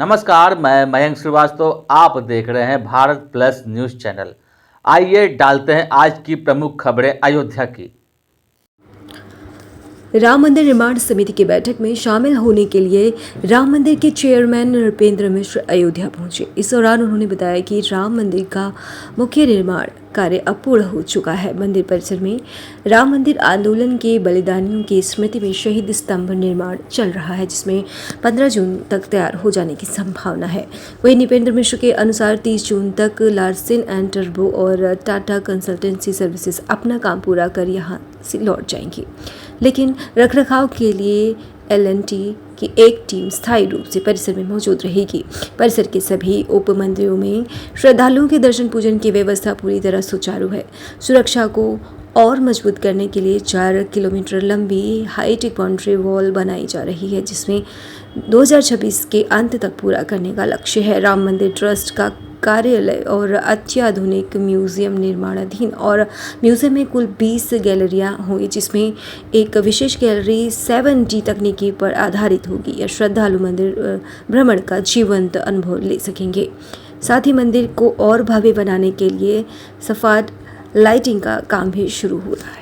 नमस्कार, मैं मयंक श्रीवास्तव। आप देख रहे हैं भारत प्लस न्यूज़ चैनल। आइए डालते हैं आज की प्रमुख खबरें अयोध्या की। राम मंदिर निर्माण समिति की बैठक में शामिल होने के लिए राम मंदिर के चेयरमैन नृपेंद्र मिश्र अयोध्या पहुंचे। इस दौरान उन्होंने बताया कि राम मंदिर का मुख्य निर्माण कार्य अब पूर्ण हो चुका है। मंदिर परिसर में राम मंदिर आंदोलन के बलिदानियों की स्मृति में शहीद स्तंभ निर्माण चल रहा है, जिसमें 15 जून तक तैयार हो जाने की संभावना है। वहीं नृपेंद्र मिश्र के अनुसार 30 जून तक लार्सन एंड टर्बो और टाटा कंसल्टेंसी सर्विसेज अपना काम पूरा कर यहां से लौट जाएंगी, लेकिन रखरखाव के लिए L&T की एक टीम स्थायी रूप से परिसर में मौजूद रहेगी। परिसर के सभी उप मंदिरों में श्रद्धालुओं के दर्शन पूजन की व्यवस्था पूरी तरह सुचारू है। सुरक्षा को और मजबूत करने के लिए 4 किलोमीटर लंबी हाईटेक बाउंड्री वॉल बनाई जा रही है, जिसमें 2026 के अंत तक पूरा करने का लक्ष्य है। राम मंदिर ट्रस्ट का कार्यालय और अत्याधुनिक म्यूजियम निर्माणाधीन और म्यूजियम में कुल 20 गैलरियां होंगी, जिसमें एक विशेष गैलरी 7D तकनीकी पर आधारित होगी। यह श्रद्धालु मंदिर भ्रमण का जीवंत अनुभव ले सकेंगे। साथ ही मंदिर को और भव्य बनाने के लिए सफाद लाइटिंग का काम भी शुरू हो रहा है।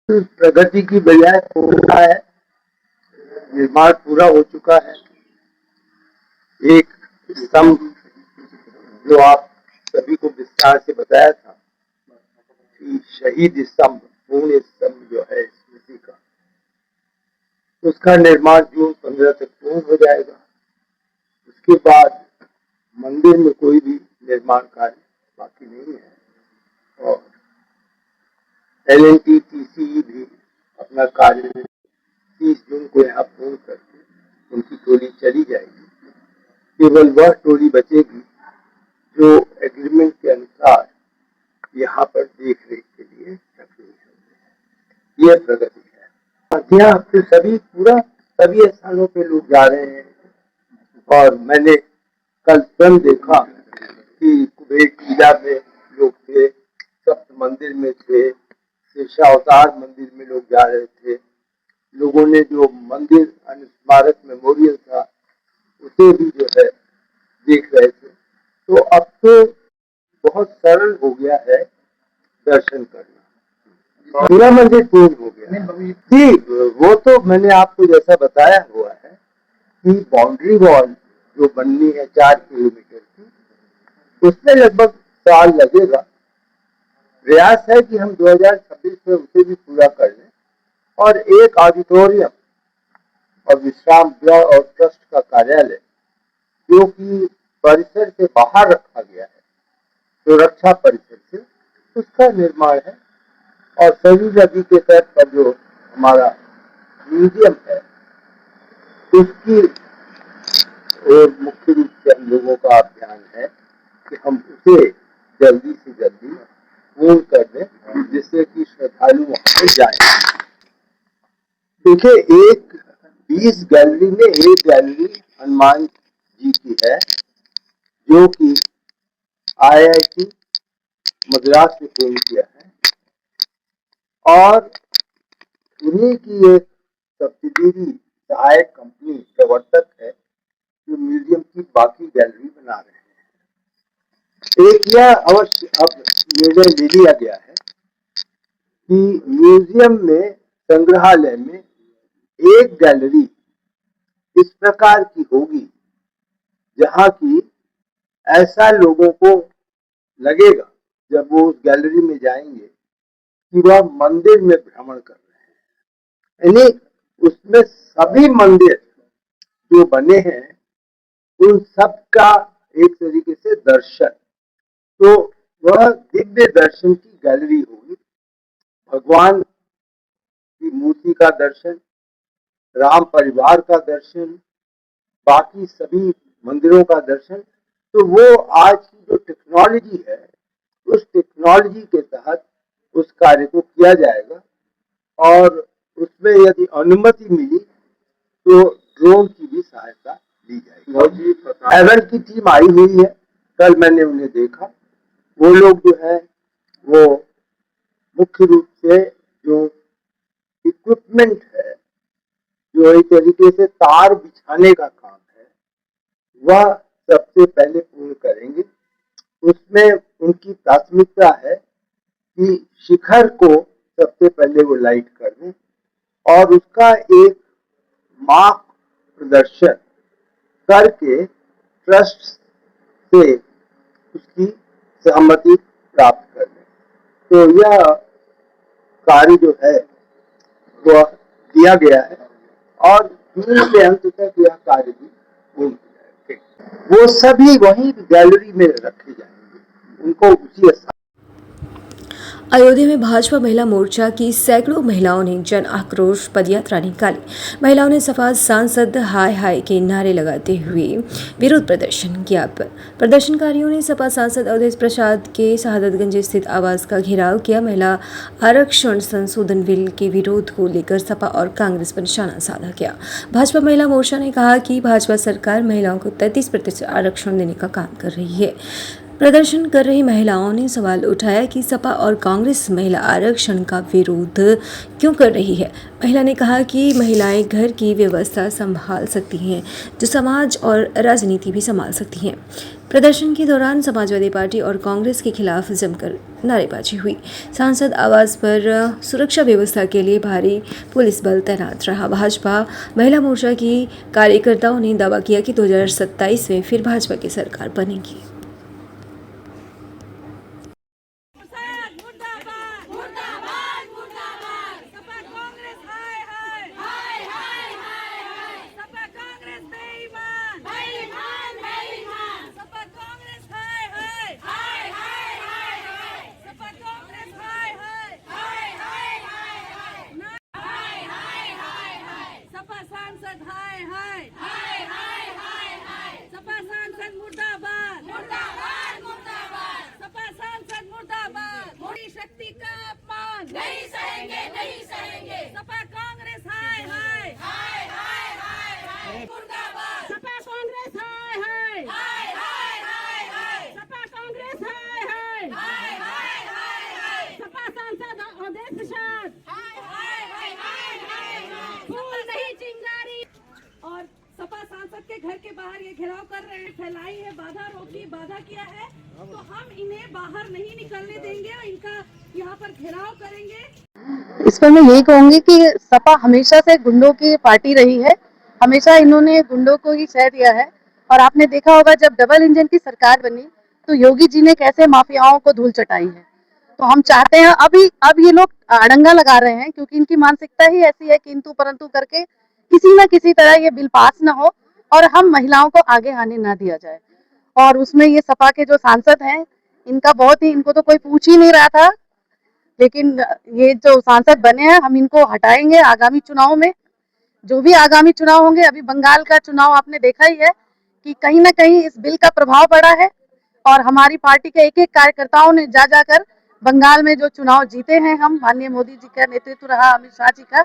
प्रगति की बजाय हो रहा है। निर्माण पूरा हो चुका है। एक स्तंभ जो आप सभी को विस्तार से बताया था कि शहीद स्तंभ, पूर्ण स्तंभ जो है स्मृति का, उसका निर्माण जून 15 तक पूर्ण हो जाएगा। उसके बाद मंदिर में कोई भी निर्माण कार्य बाकी नहीं है और L&T TCE भी अपना कार्य 30 जून को यहाँ पूर्ण करके उनकी टोली चली जाएगी। केवल वह टोली बचेगी जो एग्रीमेंट के अनुसार यहाँ पर देख रेख के लिए रखनी है। यह प्रगति है। यहाँ पे सभी स्थानों पे लोग जा रहे हैं और मैंने कल स्वयं देखा कि कुबेर टीला में लोग थे, सप्त मंदिर में थे, शेषावतार मंदिर में लोग जा रहे थे। लोगों ने जो मंदिर स्मारक मेमोरियल था उसे भी जो है देख रहे थे। तो अब तो बहुत सरल हो गया है दर्शन करना। पूरा मंदिर पूर्ण हो गया जी। वो तो मैंने आपको जैसा बताया हुआ है कि बाउंड्री वॉल जो बननी है 4 किलोमीटर की, उसमें लगभग साल लगेगा। प्रयास है कि हम 2026 में उसे भी पूरा कर लें और एक ऑडिटोरियम और विश्राम गृह और ट्रस्ट का कार्यालय जो कि परिसर से बाहर रखा गया है, सुरक्षा परिसर से, उसका निर्माण है। और सभी नदी के तट पर जो हमारा म्यूजियम है उसकी और मुख्य रूप से हम लोगों का अभियान है कि हम उसे जल्दी से जल्दी पूर्ण कर दें, जिससे कि श्रद्धालु वहां पर जाए। देखिए, 20 गैलरी में एक गैलरी हनुमान जी की है जो कि IIT मद्रास से पूर्ण किया है और उन्हीं की एक सब्सिडियरी सहायक कंपनी प्रवर्तक है जो म्यूजियम की बाकी गैलरी बना रहे हैं। एक यह अवश्य अब निर्णय ले लिया गया है कि म्यूजियम में, संग्रहालय में एक गैलरी इस प्रकार की होगी जहां की ऐसा लोगों को लगेगा जब वो उस गैलरी में जाएंगे कि वह मंदिर में भ्रमण कर रहे हैं। यानी उसमें सभी मंदिर जो बने हैं उन सब का एक तरीके से दर्शन, तो वह दिव्य दर्शन की गैलरी होगी। भगवान की मूर्ति का दर्शन, राम परिवार का दर्शन, बाकी सभी मंदिरों का दर्शन। तो वो आज की जो टेक्नोलॉजी है उस टेक्नोलॉजी के तहत उस कार्य को किया जाएगा और उसमें यदि अनुमति मिली तो ड्रोन की भी सहायता ली जाएगी। एवन की टीम आई हुई है, कल मैंने उन्हें देखा वो लोग जो है वो मुख्य रूप से जो इक्विपमेंट है, जो एक तरीके से तार बिछाने का काम है, वह सबसे पहले पूर्ण करेंगे। उसमें उनकी प्राथमिकता है कि शिखर को सबसे पहले वो लाइट कर दें और उसका एक मार्क प्रदर्शन करके ट्रस्ट से उसकी सहमति प्राप्त कर लें। तो यह कार्य जो है वह दिया गया है और जून के अंत तक यह कार्य भी पूर्ण हो जाएगा। वो सभी वही गैलरी में रखे जाएंगे, उनको उसी स्थान। अयोध्या में भाजपा महिला मोर्चा की सैकड़ों महिलाओं ने जन आक्रोश पदयात्रा निकाली। महिलाओं ने सपा सांसद हाय हाय के नारे लगाते हुए विरोध प्रदर्शन किया। प्रदर्शनकारियों ने सपा सांसद अवधेश प्रसाद के शहादतगंज स्थित आवास का घेराव किया। महिला आरक्षण संशोधन बिल के विरोध को लेकर सपा और कांग्रेस पर निशाना साधा किया। भाजपा महिला मोर्चा ने कहा कि भाजपा सरकार महिलाओं को 33% आरक्षण देने का काम कर रही है। प्रदर्शन कर रही महिलाओं ने सवाल उठाया कि सपा और कांग्रेस महिला आरक्षण का विरोध क्यों कर रही है। महिला ने कहा कि महिलाएं घर की व्यवस्था संभाल सकती हैं, जो समाज और राजनीति भी संभाल सकती हैं। प्रदर्शन के दौरान समाजवादी पार्टी और कांग्रेस के खिलाफ जमकर नारेबाजी हुई। सांसद आवास पर सुरक्षा व्यवस्था के लिए भारी पुलिस बल तैनात रहा। भाजपा महिला मोर्चा की कार्यकर्ताओं ने दावा किया कि 2027 में फिर भाजपा की सरकार बनेगी। सांसद हाय हाय हाय हाय हाय हाय सपा सांसद मुर्दाबाद मुर्दाबाद मुर्दाबाद सपा सांसद मुर्दाबाद मोदी शक्ति का अपमान नहीं सहेंगे नहीं सहेंगे सपा कांग्रेस हाय हाय हाय हाय हाय हाय मुर्दाबाद सपा कांग्रेस हाय हाय हाय हाय हाय हाय सपा कांग्रेस हाय हाय हाय हाय हाय हाय सपा सांसद अवधेश प्रसाद हाय हाय हाय हाय हाय फूल नहीं चिंगारी और सपा सांसद के घर के बाहर ये घेराव कर रहे हैं, फैलाई है, बाधा रोकी, बाधा किया है, तो हम इन्हें बाहर नहीं निकलने देंगे और इनका यहाँ पर घेराव करेंगे। इस पर मैं यही कहूंगी कि सपा हमेशा से गुंडों की पार्टी रही है, हमेशा इन्होंने गुंडों को ही शह दिया है। और आपने देखा होगा जब डबल इंजन की सरकार बनी तो योगी जी ने कैसे माफियाओं को धूल चटाई है। तो हम चाहते हैं अब ये लोग अड़ंगा लगा रहे हैं क्योंकि इनकी मानसिकता ही ऐसी है किंतु परंतु करके किसी न किसी तरह ये बिल पास न हो और हम महिलाओं को आगे आने ना दिया जाए। और उसमें ये सपा के जो सांसद हैं इनका बहुत ही, इनको तो कोई पूछ ही नहीं रहा था, लेकिन ये जो सांसद बने हैं हम इनको हटाएंगे आगामी चुनाव में। जो भी आगामी चुनाव होंगे, अभी बंगाल का चुनाव आपने देखा ही है कि कहीं ना कहीं इस बिल का प्रभाव पड़ा है और हमारी पार्टी के एक एक कार्यकर्ताओं ने जा जाकर बंगाल में जो चुनाव जीते हैं हम, माननीय मोदी जी का नेतृत्व रहा, अमित शाह जी का,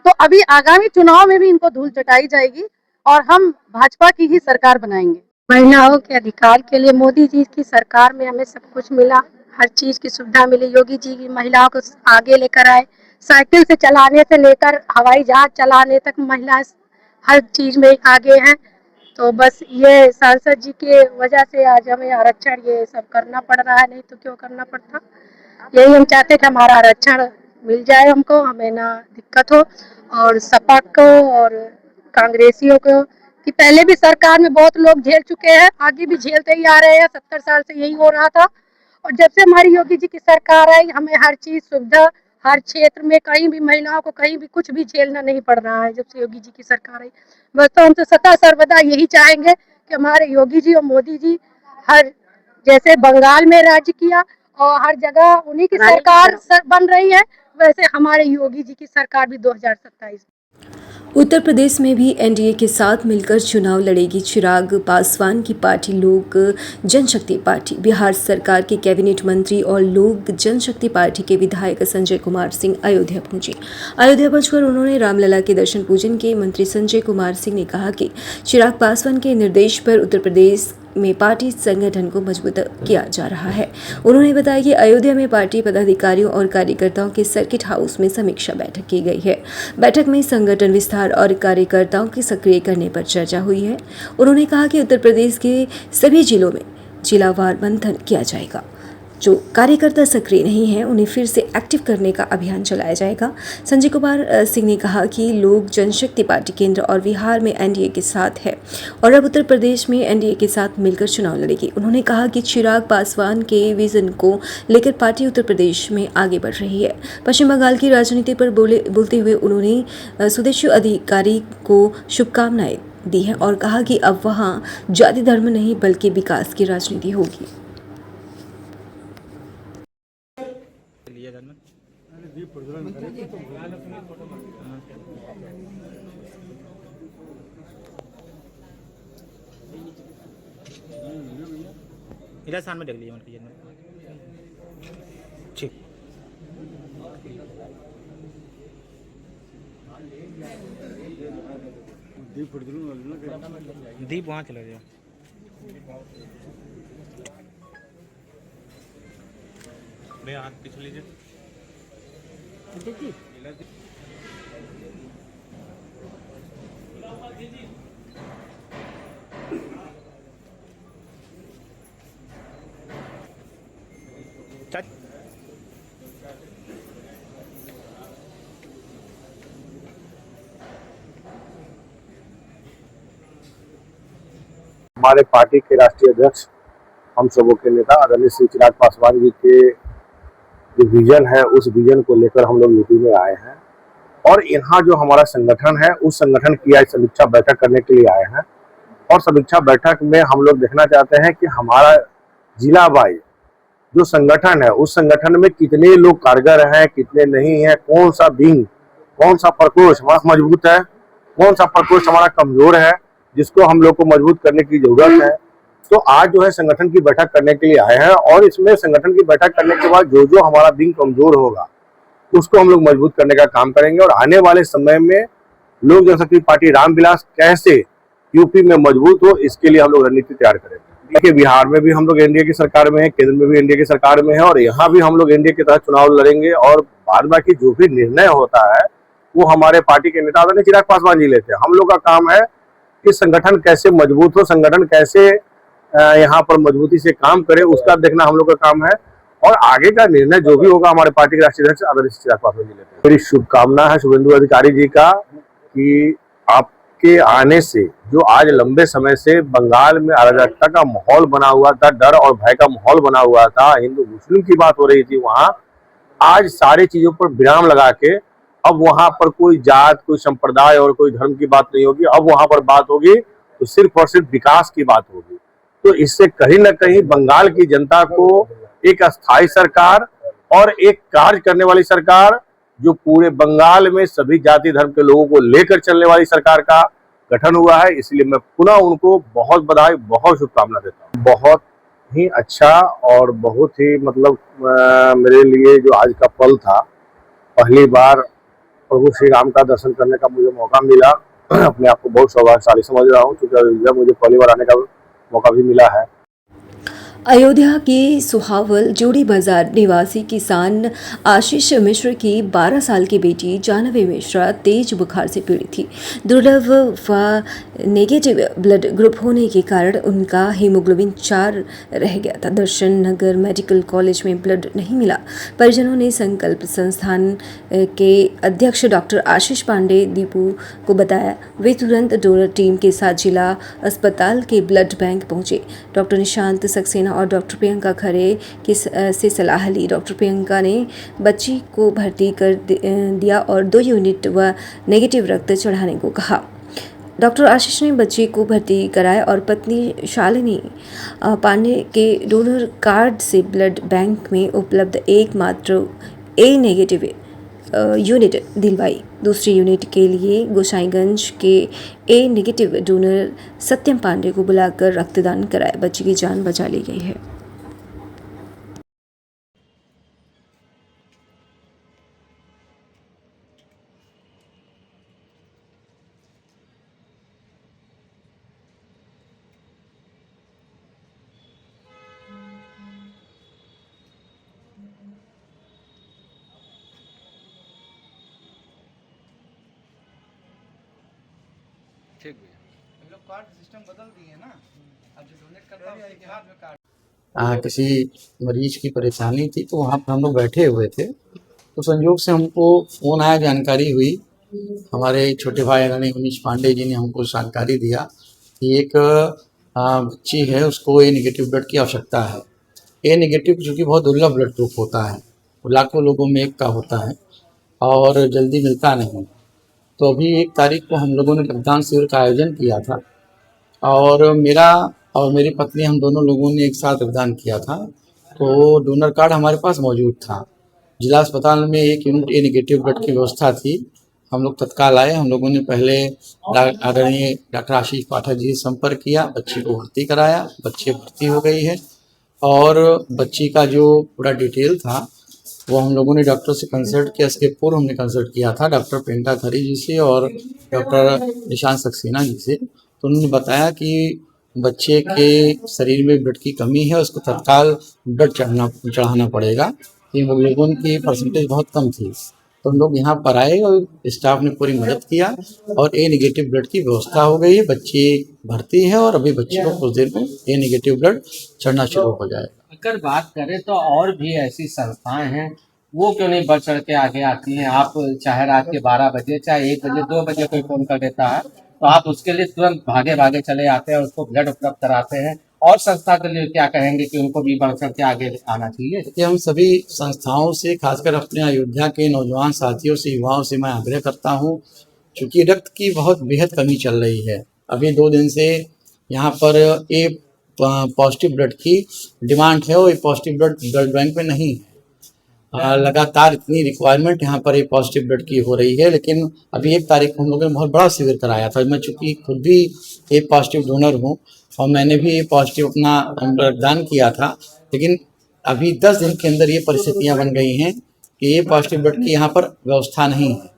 तो अभी आगामी चुनाव में भी इनको धूल चटाई जाएगी और हम भाजपा की ही सरकार बनाएंगे। महिलाओं के अधिकार के लिए मोदी जी की सरकार में हमें सब कुछ मिला, हर चीज की सुविधा मिली। योगी जी की महिलाओं को आगे लेकर आए, साइकिल से चलाने से लेकर हवाई जहाज चलाने तक महिलाएं हर चीज में आगे हैं। तो बस ये सांसद जी के वजह से आज हमें आरक्षण ये सब करना पड़ रहा है, नहीं तो क्यों करना पड़ता। यही हम चाहते कि हमारा आरक्षण मिल जाए हमको, हमें ना दिक्कत हो। और सपा को और कांग्रेसियों को कि पहले भी सरकार में बहुत लोग झेल चुके हैं, आगे भी झेलते ही आ रहे हैं, 70 साल से यही हो रहा था। और जब से हमारी योगी जी की सरकार आई हमें हर चीज सुविधा, हर क्षेत्र में कहीं भी महिलाओं को कहीं भी कुछ भी झेलना नहीं पड़ रहा है जब से योगी जी की सरकार आई। बस तो हम तो सदा सर्वदा यही चाहेंगे कि हमारे योगी जी और मोदी जी हर, जैसे बंगाल में राज्य किया और हर जगह उन्हीं की सरकार बन रही है, वैसे हमारे योगी जी की सरकार भी 2027। उत्तर प्रदेश में भी एनडीए के साथ मिलकर चुनाव लड़ेगी चिराग पासवान की पार्टी लोक जनशक्ति पार्टी। बिहार सरकार के कैबिनेट मंत्री और लोक जनशक्ति पार्टी के विधायक संजय कुमार सिंह अयोध्या पहुंचे। अयोध्या पहुंचकर उन्होंने रामलला के दर्शन पूजन किए। मंत्री संजय कुमार सिंह ने कहा कि चिराग पासवान के निर्देश पर उत्तर प्रदेश में पार्टी संगठन को मजबूत किया जा रहा है। उन्होंने बताया कि अयोध्या में पार्टी पदाधिकारियों और कार्यकर्ताओं के सर्किट हाउस में समीक्षा बैठक की गई है। बैठक में संगठन विस्तार और कार्यकर्ताओं के सक्रिय करने पर चर्चा हुई है। उन्होंने कहा कि उत्तर प्रदेश के सभी जिलों में जिलावार मंथन किया जाएगा। जो कार्यकर्ता सक्रिय नहीं हैं उन्हें फिर से एक्टिव करने का अभियान चलाया जाएगा। संजय कुमार सिंह ने कहा कि लोक जनशक्ति पार्टी केंद्र और बिहार में एनडीए के साथ है और अब उत्तर प्रदेश में एनडीए के साथ मिलकर चुनाव लड़ेगी। उन्होंने कहा कि चिराग पासवान के विजन को लेकर पार्टी उत्तर प्रदेश में आगे बढ़ रही है। पश्चिम बंगाल की राजनीति पर बोलते हुए उन्होंने सुदेशु अधिकारी को शुभकामनाएं दी हैं और कहा कि अब वहां जाति धर्म नहीं बल्कि विकास की राजनीति होगी। इधर सामने देख लीजिए मन कीजिए ठीक। दीप वहाँ चला गया। भैया हाथ पीछे लीजिए। हमारे पार्टी के राष्ट्रीय अध्यक्ष हम सबों के नेता आदरणीय श्री चिराग पासवान जी के जो विजन है उस विजन को लेकर हम लोग यूपी में आए हैं और यहाँ जो हमारा संगठन है उस संगठन की आज समीक्षा बैठक करने के लिए आए हैं और समीक्षा बैठक में हम लोग देखना चाहते हैं कि हमारा जिला वाइज जो संगठन है उस संगठन में कितने लोग कारगर हैं, कितने नहीं है, कौन सा विंग, कौन सा प्रकोष्ठ हमारा मजबूत है, कौन सा प्रकोष्ठ हमारा कमजोर है, जिसको हम लोग को मजबूत करने की जरूरत है। तो आज जो है संगठन की बैठक करने के लिए आए हैं और इसमें संगठन की बैठक करने के बाद जो जो हमारा विंग कमजोर होगा उसको हम लोग मजबूत करने का काम करेंगे और आने वाले समय में लोक जनशक्ति पार्टी रामविलास कैसे यूपी में मजबूत हो इसके लिए हम लोग रणनीति तैयार करेंगे। देखिए बिहार में भी हम लोग एनडीए की सरकार में है, केंद्र में भी एनडीए की सरकार में है और यहाँ भी हम लोग एनडीए के तहत चुनाव लड़ेंगे और बाद बाकी जो भी निर्णय होता है वो हमारे पार्टी के नेता आदरणीय चिराग पासवान जी लेते हैं। हम लोग का काम है कि संगठन कैसे मजबूत हो, संगठन कैसे यहाँ पर मजबूती से काम करे, उसका देखना हम लोग का काम है और आगे का निर्णय जो भी होगा हमारे पार्टी के राष्ट्रीय अध्यक्ष आदरणीय चिराग पासवान जी लेते हैं। मेरी शुभकामना है शुभेंदु अधिकारी जी का कि आपके आने से जो आज लंबे समय से बंगाल में अराजकता का माहौल बना हुआ था, डर और भय का माहौल बना हुआ था, हिंदू मुस्लिम की बात हो रही थी, वहाँ आज सारी चीजों पर विराम लगा के अब वहां पर कोई जात, कोई संप्रदाय और कोई धर्म की बात नहीं होगी। अब वहां पर बात होगी तो सिर्फ और सिर्फ विकास की बात होगी। तो इससे कहीं ना कहीं बंगाल की जनता को एक अस्थायी सरकार और एक कार्य करने वाली सरकार जो पूरे बंगाल में सभी जाति धर्म के लोगों को लेकर चलने वाली सरकार का गठन हुआ है। इसलिए मैं पुनः उनको बहुत बधाई, बहुत शुभकामना देता हूँ। बहुत ही अच्छा और बहुत ही मतलब मेरे लिए जो आज का पल था, पहली बार प्रभु श्री राम का दर्शन करने का मुझे मौका मिला। अपने आप को बहुत सौभाग्यशाली समझ रहा हूँ क्योंकि मुझे पहली बार आने का मौका भी मिला है। अयोध्या के सुहावल जोड़ी बाजार निवासी किसान आशीष मिश्र की 12 साल की बेटी जानवी मिश्रा तेज बुखार से पीड़ित थी। दुर्लभ व नेगेटिव ब्लड ग्रुप होने के कारण उनका हीमोग्लोबिन 4 रह गया था। दर्शन नगर मेडिकल कॉलेज में ब्लड नहीं मिला। परिजनों ने संकल्प संस्थान के अध्यक्ष डॉक्टर आशीष पांडे दीपू को बताया। वे तुरंत डोनर टीम के साथ जिला अस्पताल के ब्लड बैंक पहुंचे। डॉक्टर निशांत सक्सेना और डॉक्टर प्रियंका खरे से सलाह ली। डॉक्टर प्रियंका ने बच्ची को भर्ती कर दिया और 2 यूनिट व नेगेटिव रक्त चढ़ाने को कहा। डॉक्टर आशीष ने बच्ची को भर्ती कराया और पत्नी शालिनी पांडे के डोनर कार्ड से ब्लड बैंक में उपलब्ध एकमात्र ए नेगेटिव यूनिट दिलवाई। दूसरी यूनिट के लिए गोसाईगंज के ए नेगेटिव डोनर सत्यम पांडे को बुलाकर रक्तदान कराया। बच्ची की जान बचा ली गई है। ठीक भैया। लोग कार्ड सिस्टम बदल दिए ना, अब जो डोनेट करता है उसके हाथ में कार्ड। किसी मरीज की परेशानी थी तो वहाँ पर हम लोग बैठे हुए थे, तो संयोग से हमको फ़ोन आया, जानकारी हुई। हमारे छोटे भाई यानी मनीष पांडे जी ने हमको जानकारी दिया कि एक बच्ची है, उसको ए नेगेटिव ब्लड की आवश्यकता है। ए नेगेटिव चूँकि बहुत दुर्लभ ब्लड ग्रुप होता है, लाखों लोगों में एक का होता है और जल्दी मिलता नहीं। तो अभी 1 तारीख को हम लोगों ने रक्तदान शिविर का आयोजन किया था और मेरा और मेरी पत्नी, हम दोनों लोगों ने एक साथ रक्तदान किया था। तो डोनर कार्ड हमारे पास मौजूद था। जिला अस्पताल में 1 यूनिट ए नेगेटिव ब्लड की व्यवस्था थी। हम लोग तत्काल आए। हम लोगों ने पहले आदरणीय डॉक्टर आशीष पाठक जी से संपर्क किया, बच्ची को भर्ती कराया, बच्ची भर्ती हो गई है और बच्ची का जो पूरा डिटेल था वो हम लोगों ने डॉक्टर से कंसल्ट किया। इसके पूर्व हमने कंसल्ट किया था डॉक्टर प्रियंका खरी जी से और डॉक्टर निशांत सक्सेना जी से। तो उन्होंने बताया कि बच्चे के शरीर में ब्लड की कमी है, उसको तत्काल ब्लड चढ़ाना पड़ेगा। हीमोग्लोबिन की परसेंटेज बहुत कम थी। तो हम लोग यहाँ पर आए और स्टाफ ने पूरी मदद किया और ए नेगेटिव ब्लड की व्यवस्था हो गई है। बच्ची भर्ती है और अभी बच्ची को कुछ देर में ए नेगेटिव ब्लड चढ़ना शुरू हो जाएगा। अगर बात करें तो और भी ऐसी संस्थाएं हैं, वो क्यों नहीं बढ़ चढ़ के आगे आती हैं? आप चाहे रात के 12 बजे, चाहे 1 बजे, 2 बजे कोई फ़ोन कर देता है तो आप उसके लिए तुरंत भागे भागे चले आते हैं, उसको ब्लड उपलब्ध कराते हैं। और संस्था के लिए क्या कहेंगे कि उनको भी बढ़ चढ़ के आगे आना चाहिए? कि हम सभी संस्थाओं से, खासकर अपने अयोध्या के नौजवान साथियों से, युवाओं से मैं आग्रह करता हूँ, चूँकि रक्त की बहुत बेहद कमी चल रही है। अभी 2 दिन से यहाँ पर ए पॉजिटिव ब्लड की डिमांड है और ए पॉजिटिव ब्लड बैंक में नहीं है। लगातार इतनी रिक्वायरमेंट यहाँ पर ए पॉजिटिव ब्लड की हो रही है, लेकिन अभी 1 तारीख को हम लोगों ने बहुत बड़ा शिविर कराया था। मैं चूँकि खुद भी ए पॉजिटिव डोनर हूँ और मैंने भी ए पॉजिटिव अपना रक्तदान किया था, लेकिन अभी 10 दिन के अंदर ये परिस्थितियाँ बन गई हैं कि ए पॉजिटिव ब्लड की यहाँ पर व्यवस्था नहीं है।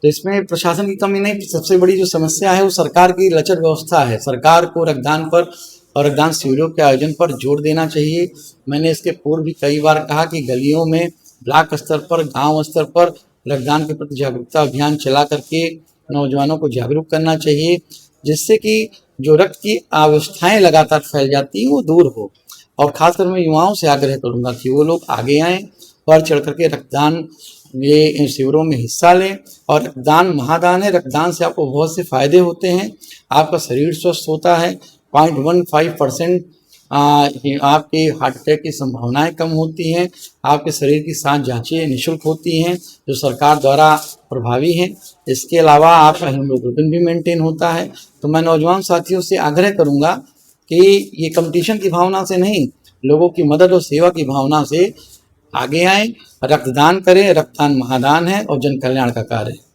तो इसमें प्रशासन की कमी नहीं, सबसे बड़ी जो समस्या है वो सरकार की लचर व्यवस्था है। सरकार को रक्तदान पर और रक्तदान शिविरों के आयोजन पर जोर देना चाहिए। मैंने इसके पूर्व भी कई बार कहा कि गलियों में, ब्लॉक स्तर पर, गांव स्तर पर रक्तदान के प्रति जागरूकता अभियान चला करके नौजवानों को जागरूक करना चाहिए, जिससे कि जो रक्त की अव्यवस्थाएं लगातार फैल जाती हैं वो दूर हो। और खासकर मैं युवाओं से आग्रह करूंगा कि वो लोग आगे आएँ, बढ़ चढ़ करके रक्तदान ये शिविरों में हिस्सा लें। और रक्तदान महादान है। रक्तदान से आपको बहुत से फायदे होते हैं। आपका शरीर स्वस्थ होता है, 0.15% आपके हार्ट अटैक की संभावनाएं कम होती हैं। आपके शरीर की 7 जांचें निःशुल्क होती हैं जो सरकार द्वारा प्रभावी हैं। इसके अलावा आपका हीमोग्लोबिन भी मेंटेन होता है। तो मैं नौजवान साथियों से आग्रह करूंगा कि ये कंपटीशन की भावना से नहीं, लोगों की मदद और सेवा की भावना से आगे आएँ, रक्तदान करें। रक्तदान महादान है और जन कल्याण का कार्य है।